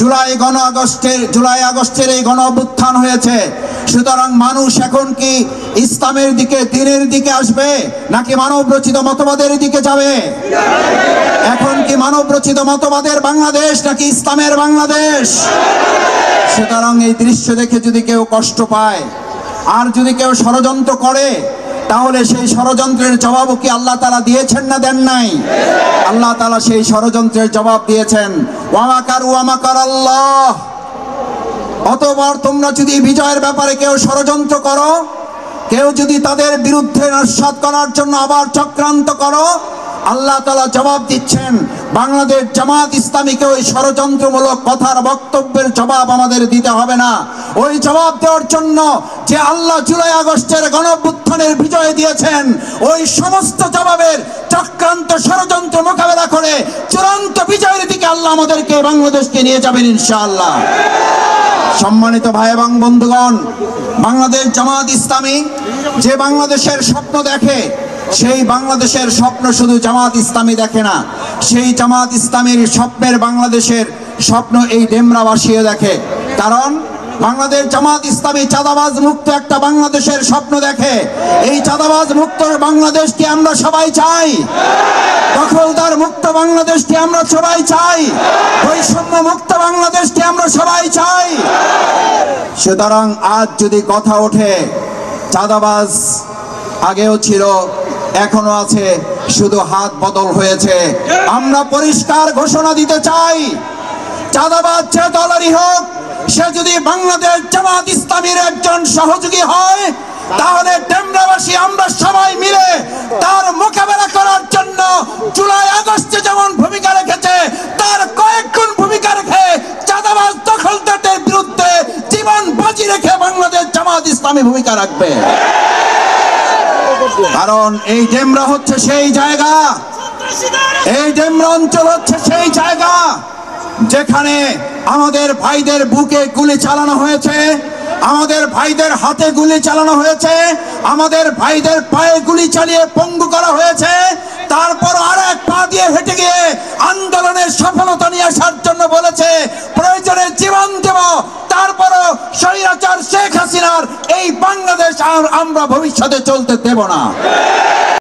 জুলাই আগস্টের এই গণ অভ্যুত্থান হয়েছে। সুতরাং মানুষ এখন কি ইসলামের দিকে, দ্বীনের দিকে আসবে নাকি মানব রচিত মতবাদের দিকে যাবে? এখন কি মানব রচিত মতবাদের বাংলাদেশ নাকি ইসলামের বাংলাদেশ? সুতরাং এই দৃশ্য দেখে যদি কেউ কষ্ট পায় আর যদি কেউ ষড়যন্ত্র করে, তাহলে সেই ষড়যন্ত্রের জবাবও কি আল্লাহ তাআলা দিয়েছেন না দেন নাই? আল্লাহ তাআলা সেই ষড়যন্ত্রের জবাব দিয়েছেন, ওয়া মাকারু ওয়া মাকারাল্লাহ। অতঃপর তোমরা যদি বিজয়ের ব্যাপারে কেউ ষড়যন্ত্র করো, কেউ যদি তাদের বিরুদ্ধে নস্যাৎ করার জন্য আবার চক্রান্ত করো, আল্লাহ তাআলা জবাব দিচ্ছেন, বাংলাদেশ জামাত ইসলামীকে ওই ষড়যন্ত্রমূলক কথার বক্তব্যের জবাব আমাদের দিতে হবে না। ওই জবাব দেওয়ার জন্য যে আল্লাহ জুলাই আগস্টের গণঅভ্যুত্থানের বিজয় দিয়েছেন, ওই সমস্ত জবাবের চক্রান্ত ষড়যন্ত্র মোকাবেলা করে চূড়ান্ত বিজয়ের দিকে আল্লাহ আমাদেরকে বাংলাদেশকে নিয়ে যাবেন ইনশাআল্লাহ। সম্মানিত ভাই এবং বন্ধুগণ, বাংলাদেশ জামাত ইসলামী যে বাংলাদেশের স্বপ্ন দেখে, সেই বাংলাদেশের স্বপ্ন শুধু জামাত ইসলামী দেখে না, সেই জামাত ইসলামীর স্বপ্নের বাংলাদেশের স্বপ্ন এই ডেমরাবাসীও দেখে। কারণ বাংলাদেশ জামাত ইসলামী চাঁদাবাজ মুক্ত একটা বাংলাদেশের স্বপ্ন দেখে। এই চাঁদাবাজ মুক্ত বাংলাদেশকে আমরা সবাই চাই, দখলদার মুক্ত বাংলাদেশকে আমরা সবাই চাই, বৈষম্য মুক্ত বাংলাদেশকে আমরা সবাই চাই। সুতরাং আজ যদি কথা ওঠে, চাঁদাবাজ আগেও ছিল, এখনো আছে, শুধু হাত বদল হয়েছে। আমরা পরিষ্কার ঘোষণা দিতে চাই, চাঁদাবাজ যে দলেরই হোক, সে যদি বাংলাদেশ জামাত ইসলামীর একজন সহযোগী হয়, তাহলে ডেমরাবাসী আমরা সবাই মিলে তার মোকাবেলা করার জন্য জুলাই আগস্টে যেমন ভূমিকা রেখেছে, তার কয়েক গুণ ভূমিকা রেখে চাঁদাবাজ দখলদারদের বিরুদ্ধে জীবন বাজি রেখে বাংলাদেশ জামাত ইসলামী ভূমিকা রাখবে। কারণ এই ডেমরা হচ্ছে সেই জায়গা, এই ডেমরা অঞ্চল হচ্ছে সেই জায়গা যেখানে আমাদের ভাইদের বুকে গুলি চালানো হয়েছে, আমাদের ভাইদের হাতে গুলি চালানো হয়েছে, আমাদের ভাইদের পায়ে গুলি চালিয়ে পঙ্গু করা হয়েছে। তারপর আর এক পা দিয়ে হেঁটে গিয়ে আন্দোলনের সফলতা নিয়ে আসার জন্য বলেছে, প্রয়োজনে জীবন দেব, তারপরও স্বৈরাচার শেখ হাসিনার এই বাংলাদেশ আমরা ভবিষ্যতে চলতে দেব না।